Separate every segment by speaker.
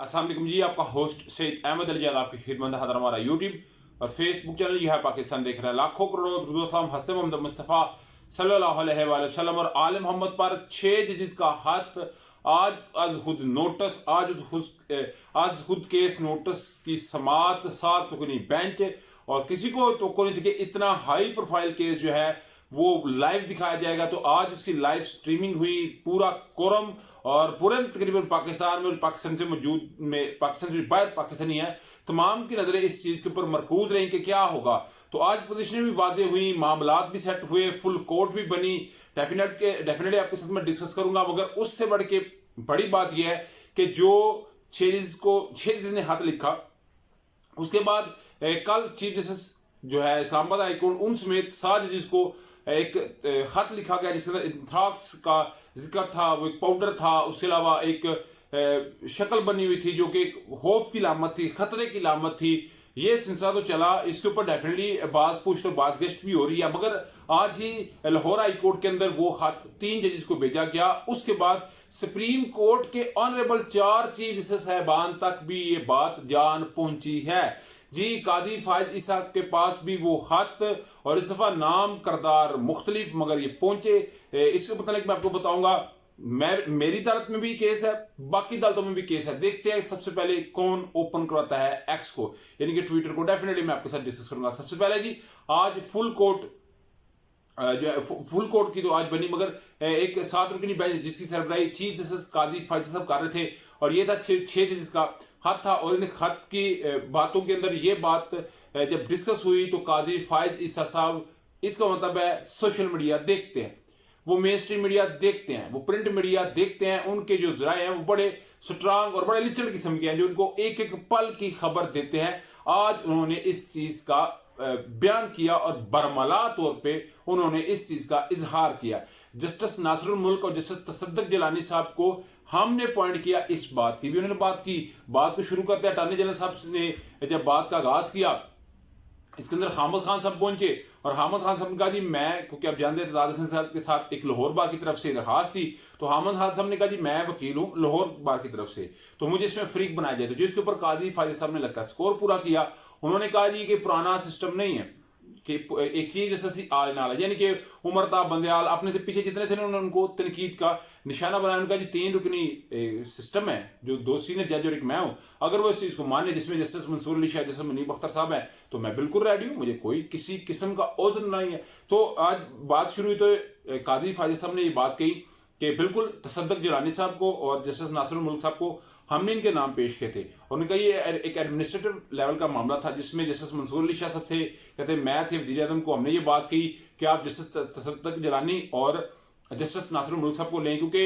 Speaker 1: अस्सलाम वालेकुम जी, आपका होस्ट सैयद अहमद अली जाद आपकी खिदमत हाजिर हमारा यूट्यूब और फेसबुक चैनल जो है पाकिस्तान देख रहे हैं। लाखों करोड़ों दुरूद सलाम हस्ते मोहम्मद मुस्तफ़ा सल्लल्लाहु अलैहि वसल्लम और आले मोहम्मद पर 6 जजिस का हाथ आज खुद नोटिस आज खुद केस नोटिस की समात 7 रुकनी बेंच और किसी को तो नहीं थी कि इतना हाई प्रोफाइल केस जो है वो लाइव दिखाया जाएगा। तो आज उसकी लाइव स्ट्रीमिंग हुई, पूरा कोरम और पूरे तकरीबन पाकिस्तान में और पाकिस्तान से मौजूद में पाकिस्तान से बाहर पाकिस्तानी है तमाम की नजरें इस चीज के ऊपर मरकूज रही कि क्या होगा। तो आज पोजीशनें भी वाज़ेह हुई, मामलात भी सेट हुए, फुल कोर्ट भी बनी। डेफिनेटली आपके साथ मैं डिस्कस करूंगा, मगर उससे बढ़ के बड़ी बात यह है कि जो 6 ने हाथ लिखा उसके बाद कल चीफ जस्टिस जो है इस्लामाबाद हाई कोर्ट उन समेत 7 जजेस को एक खत लिखा गया जिसके अंदर इंथ्राक्स का जिक्र था, वो एक पाउडर था, उसके अलावा एक शक्ल बनी हुई थी जो कि एक खौफ की लामत थी, खतरे की लामत थी। ये सिलसिला तो चला, इसके ऊपर डेफिनेटली बात पूछ और बात गश्त भी हो रही है, मगर आज ही लाहौर हाई कोर्ट के अंदर वो खत 3 जजेस को भेजा गया। उसके बाद सुप्रीम कोर्ट के ऑनरेबल 4 चीफ जस्टिस साहबान तक भी ये बात जान पहुंची है जी। काजी फायज इसहाक के पास भी वो खत और इस दफा नाम करदार मुख्तलिफ मगर ये पहुंचे। इसके मतलब मैं आपको बताऊंगा, मेरी अदालत में भी केस है, बाकी अदालतों में भी केस है। देखते हैं सबसे पहले कौन ओपन करवाता है एक्स को, यानी कि ट्विटर को। डेफिनेटली मैं आपके साथ डिस्कस करूंगा। सबसे पहले जी, आज फुल कोर्ट जो है फुल कोर्ट की तो आज बनी, मगर एक 7 रुकनी बेंच जिसकी सरबराही चीफ जस्टिस काजी फायज साहब कर रहे थे और ये था 6 जजेस का खत था। और इन खत की बातों के अंदर ये बात जब डिस्कस हुई तो काजी फायज ईसा साहब, इसका मतलब है सोशल मीडिया देखते हैं, वो मेन स्ट्रीम मीडिया देखते हैं, वो प्रिंट मीडिया देखते हैं, उनके जो जराए हैं वो बड़े स्ट्रांग और बड़े लिचड़ किस्म के हैं जो उनको एक एक पल की खबर देते हैं। आज उन्होंने इस चीज का बयान किया और बरमला तौर पे उन्होंने इस चीज का इजहार किया। जस्टिस नासिरुल मुल्क और जस्टिस तसद्दुक जिलानी साहब को हमने पॉइंट किया, इस बात की भी उन्होंने बात की। बात को शुरू करते हैं अटॉर्नी जनरल साहब ने जब बात का आगाज किया, इसके अंदर हामिद खान साहब पहुंचे और हामिद खान साहब ने कहा जी मैं, क्योंकि आप जानते हैं दादा साहब के साथ एक लाहौर बार की तरफ से दरखास्त थी, तो हामिद खान साहब ने कहा जी मैं वकील हूं लाहौर बार की तरफ से, तो मुझे इसमें फ्रीक बनाया जाए। तो जिसके ऊपर काजी फायज साहब ने लगता है स्कोर पूरा किया। उन्होंने कहा जी कि पुराना सिस्टम नहीं है कि एक चीज जैसे आल नाल, यानी कि उमरता बंदयाल अपने से पीछे जितने थे उन्होंने उनको तनकीद का निशाना बनाया। उनका जी 3 रुकनी सिस्टम है, जो 2 सीनियर जज और एक मैं हूं, अगर वो इस चीज को माने जिसमें जस्टिस मंसूर अली शाह, जस्टिस मुनीब अख्तर साहब है, तो मैं बिल्कुल रेडी हूं, मुझे कोई किसी किस्म का ओजर नहीं है। तो आज बात शुरू हुई तो काजी फायज साहब ने ये बात कही कि बिल्कुल तसद्दुक जिलानी साहब को और जस्टिस नासिरुल मुल्क साहब को हमने इनके नाम पेश किए थे। और उन्होंने कहा ये एक एडमिनिस्ट्रेटिव लेवल का मामला था जिसमें जस्टिस मंसूर अली शाह साहब थे, कहते मैं थे, वजीर आजम को हमने ये बात कही कि आप जस्टिस तसद्दुक जिलानी और जस्टिस नासिरुल मुल्क साहब को लें, क्योंकि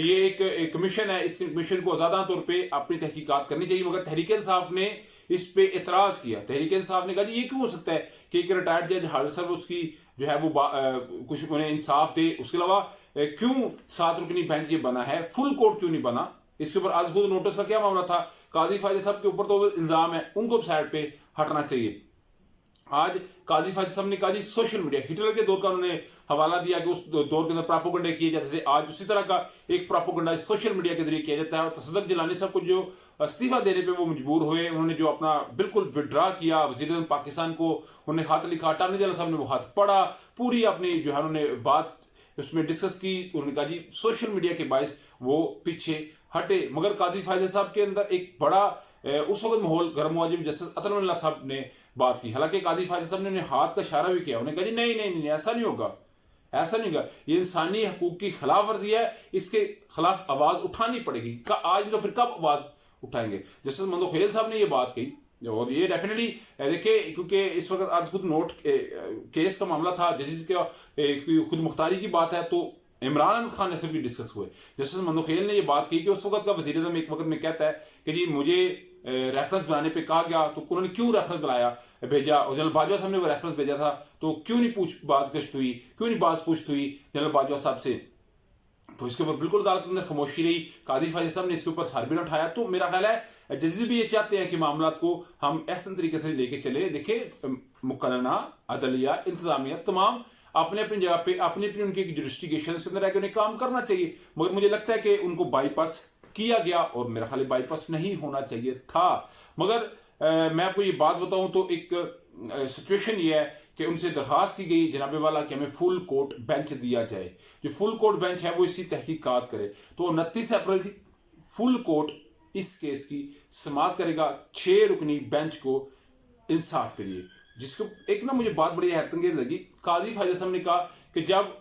Speaker 1: ये एक कमीशन है, इस कमीशन को आज़ादाना तौर पर अपनी तहकीकात करनी चाहिए। मगर तहरीक इंसाफ ने इस पे एतराज किया। तहरीक इंसाफ ने कहा जी ये क्यों हो सकता है कि एक रिटायर्ड जज हाल सर उसकी जो है वो कुछ उन्हें इंसाफ दे, उसके अलावा क्यों 7 रुकनी बेंच ये बना है, फुल कोर्ट क्यों नहीं बना। इसके ऊपर आज खुद नोटिस का क्या मामला था, काजी फायज साहब के ऊपर तो इल्जाम है, उनको साइड पे हटना चाहिए। आज काजी फायज साहब ने कहा जी सोशल मीडिया, हिटलर के दौर का उन्होंने हवाला दिया कि उस दौर के अंदर प्रोपेगेंडा किए जाते थे, आज उसी तरह का एक प्रोपेगेंडा सोशल मीडिया के जरिए किया जाता है। और तसद्दुक जिलानी साहब को जो इस्तीफा देने पे वो मजबूर हुए, उन्होंने जो अपना बिल्कुल विड्रा किया, वज़ीर आज़म पाकिस्तान को उन्होंने खत लिखा, अटॉर्नी जनरल साहब ने वो खत पढ़ा, पूरी अपनी जो है उन्होंने बात उसमें डिस्कस की। उन्होंने कहा जी सोशल मीडिया के बायस वो पीछे हटे। मगर काजी फायज साहब के अंदर एक बड़ा उस वक्त माहौल गर्म हुआ जब जस्टिस अतुल साहब ने बात की। हालांकि काजी फायज साहब ने उन्हें हाथ का इशारा भी किया, उन्होंने कहा जी नहीं नहीं नहीं ऐसा नहीं होगा, ऐसा नहीं होगा, ये इंसानी हकूक की खिलाफ वर्जी है, इसके खिलाफ आवाज उठानी पड़ेगी। आज तो फिर कब आवाज उठाएंगे। जस्टिस मंदोखेल साहब ने ये बात कही और ये डेफिनेटली देखिए, क्योंकि इस वक्त आज खुद नोट केस का मामला था, जजेस के खुद मुख्तारी की बात है, तो इमरान खान से भी डिस्कस हुए। जस्टिस मंदोखेल ने ये बात की कि उस वक्त का वज़ीर आज़म एक वक्त में कहता है कि जी मुझे रेफरेंस बनाने पे कहा गया, तो उन्होंने क्यों रेफरेंस बनाया भेजा, और जनरल बाजवा साहब ने वो रेफरेंस भेजा था, तो क्यों नहीं बात गश्त हुई, क्यों नहीं बात पूछ हुई जनरल बाजवा साहब से। तो इसके ऊपर बिल्कुल अदालत के अंदर खामोशी रही, काजी फायज साहब ने इसके ऊपर सर भी न उठाया। तो मेरा ख्याल है जजेस भी ये चाहते हैं कि मामला को हम ऐसे तरीके से लेके चले। देखिए मुकन्ना अदलिया इंतजामिया तमाम अपने अपनी जगह पे अपनी अपनी उनकी जुरिस्डिक्शन के अंदर उन्हें काम करना चाहिए, मगर मुझे लगता है कि उनको बाईपास किया गया और मेरा ख्याल बाईपास नहीं होना चाहिए था। मगर मैं आपको ये बात बताऊं तो एक सिचुएशन ये है कि उनसे दरखास्त की गई जनाबे वाला कि हमें फुल कोर्ट बेंच दिया जाए। जो फुल कोर्ट बेंच है वो इसी तहकीकात करे, तो 29 अप्रैल की फुल कोर्ट इस केस की समाअत करेगा 6 रुकनी बेंच को इंसाफ के लिए। जिसको एक ना मुझे बात बड़ी हैरतअंगेज लगी, काजी फायजा साहब ने कहा कि जब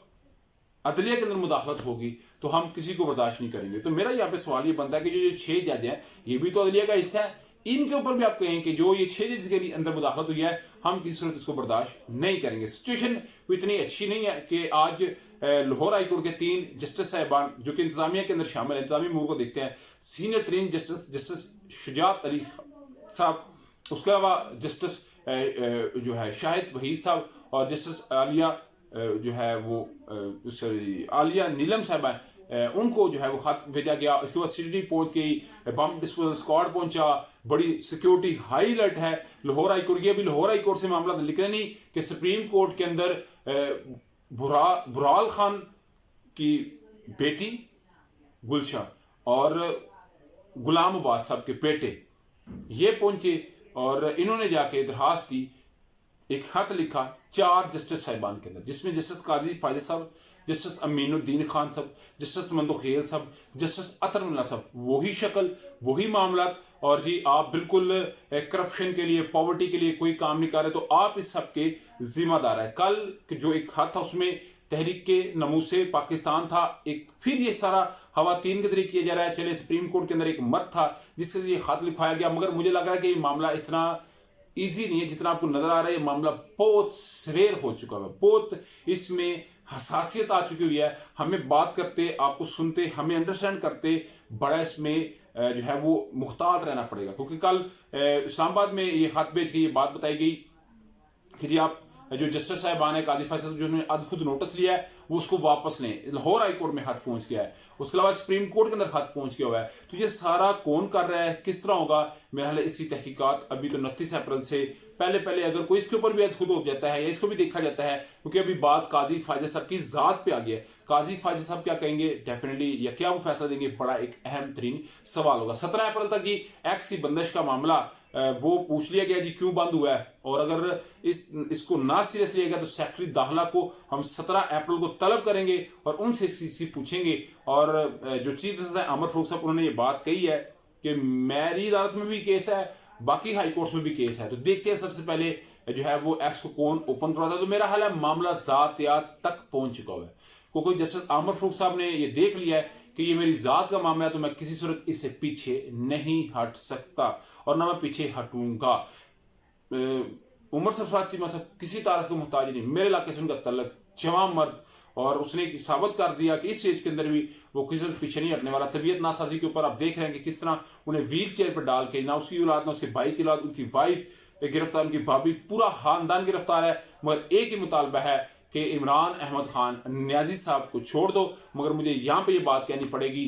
Speaker 1: अदलिया के अंदर मुदाखलत होगी तो हम किसी को बर्दाश्त नहीं करेंगे। तो मेरा यहाँ पे सवाल ये बनता है कि जो 6 जज हैं ये भी तो अदलिया का हिस्सा है, इनके ऊपर भी आप कहें कि जो ये 6 जज के अंदर मुदाखलत हुई है हम किसी सूरत इसको बर्दाश्त नहीं करेंगे। सिचुएशन इतनी अच्छी नहीं है कि आज लाहौर हाई कोर्ट के 3 जस्टिस साहिबान जो कि इंतजामिया के अंदर शामिल है, इंतजामी अमूर को देखते हैं, सीनियर तरीन जस्टिस शुजात अली साहब, उसके अलावा जस्टिस जो है शाहिद वहीद साहब और जस्टिस आलिया जो है वो आलिया नीलम साहबा, उनको जो है वो खत भेजा गया। उसके बाद सीडी पहुंच गई, बम डिस्पोजल स्क्वाड पहुंचा, बड़ी सिक्योरिटी हाई अलर्ट है लाहौर हाई कोर्ट की। अभी लाहौर हाई कोर्ट से मामला लिख रहे नहीं कि सुप्रीम कोर्ट के अंदर बुराल खान की बेटी गुलशा और गुलाम अब्बास साहब के बेटे ये पहुंचे और इन्होंने जाके दरखास्त दी, एक खत लिखा 4 जस्टिस साहिबान के अंदर, जिसमें जस्टिस काजी फायजा साहब, जस्टिस अमीनुद्दीन खान साहब, जस्टिस मंदोखेल साहब, जस्टिस अतरुल्ला साहब, वही शक्ल वही मामला। और जी आप बिल्कुल करप्शन के लिए पॉवर्टी के लिए कोई काम नहीं कर रहे, तो आप इस सब के जिम्मेदार है। कल जो एक खत था उसमें तहरीक के नमूसे पाकिस्तान था, एक फिर ये सारा खवातीन के तरीके किया जा रहा है। चले सुप्रीम कोर्ट के अंदर एक मत था जिससे ये खत लिखवाया गया, मगर मुझे लग रहा है कि ये मामला इतना इजी नहीं है जितना आपको नजर आ रहा है। ये मामला बहुत सवेर हो चुका है, बहुत इसमें हसासियत आ चुकी हुई है। हमें बात करते, आपको सुनते, हमें अंडरस्टैंड करते बड़ा इसमें जो है वो मुख्तात रहना पड़ेगा, क्योंकि कल इस्लामाबाद में ये खत भेज के ये बात बताई गई कि जी आप जो जस्टिस साहिबान है काजी फैसल जो उन्होंने आज खुद नोटिस लिया है वो उसको वापस लें। लाहौर हाई कोर्ट में खत पहुंच गया है, उसके अलावा सुप्रीम कोर्ट के अंदर खत पहुंच गया हुआ है। तो ये सारा कौन कर रहा है, किस तरह होगा, मेरा ख्याल है इसकी तहकीकात अभी तो 29 अप्रैल से पहले अगर कोई इसके ऊपर भी आज खुद हो जाता है या इसको भी देखा जाता है, क्योंकि अभी बात काजी फायजा साहब की जात पे आ गया है। काजी फायजा साहब क्या कहेंगे डेफिनेटली, या क्या वो फैसला देंगे, बड़ा एक अहम तरीन सवाल होगा। 17 अप्रैल तक की एक्स की बंदिश का मामला वो पूछ लिया गया जी क्यों बंद हुआ है, और अगर इसको ना सीरियस लिया गया तो सेक्रेटरी दाखिला को हम 17 अप्रैल को तलब करेंगे और उनसे सीसी पूछेंगे। और जो चीफ जस्टिस है अमर फारूक साहब, उन्होंने ये बात कही है कि मेरी अदालत में भी केस है, बाकी हाई कोर्ट में भी केस है, तो देखते हैं सबसे पहले जो है वो एक्स को कौन ओपन करवाता है। तो मेरा हाल है मामला ज़ातियात तक पहुंच चुका हुआ है, क्योंकि जस्टिस आमर फारूक साहब ने ये देख लिया है कि ये मेरी ज़ात का मामला है, तो मैं किसी सूरत इससे पीछे नहीं हट सकता और ना मैं पीछे हटूंगा। उमर सरफराज चीमा साहब किसी तारीफ को मुहताज नहीं, मेरे इलाके से उनका तल्लक जवान मर्द, और उसने साबित कर दिया कि इस स्टेज के अंदर भी वो किसी तरह पीछे नहीं हटने वाला। तबीयत नासाजी के ऊपर आप देख रहे हैं कि किस तरह उन्हें व्हील चेयर पर डाल के, ना उसकी औलाद ना उसके भाई की औलाद, उनकी वाइफ गिरफ्तार, उनकी भाभी, पूरा खानदान गिरफ्तार है। मगर एक ही मुतालबा है कि इमरान अहमद खान न्याजी साहब को छोड़ दो। मगर मुझे यहाँ पे ये बात कहनी पड़ेगी,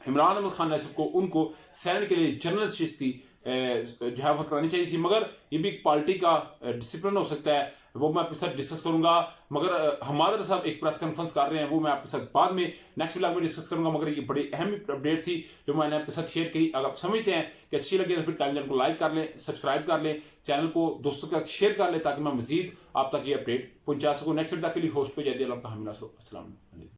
Speaker 1: इमरान अहमद खान न्याजी को उनको सेनेट के लिए जनरल शिश्ती जो है वो करानी चाहिए थी, मगर ये भी पार्टी का डिसिप्लिन हो सकता है, वो मैं आपके साथ डिस्कस करूंगा। मगर हमारे साहब एक प्रेस कॉन्फ्रेंस कर रहे हैं, वो मैं आपके साथ बाद में नेक्स्ट व्लॉग में डिस्कस करूंगा। मगर ये बड़ी अहम अपडेट थी जो मैंने आपके साथ शेयर की। अगर आप समझते हैं कि अच्छी लगे तो फिर चैनल को लाइक कर लें, सब्सक्राइब कर लें, चैनल को दोस्तों के साथ शेयर कर लें ताकि मैं मजीद आप तक ये अपडेट पहुंचा सकूँ। नेक्स्ट वीडियो के लिए होस्ट पे जाती है आपका हमीना। अस्सलाम वालेकुम।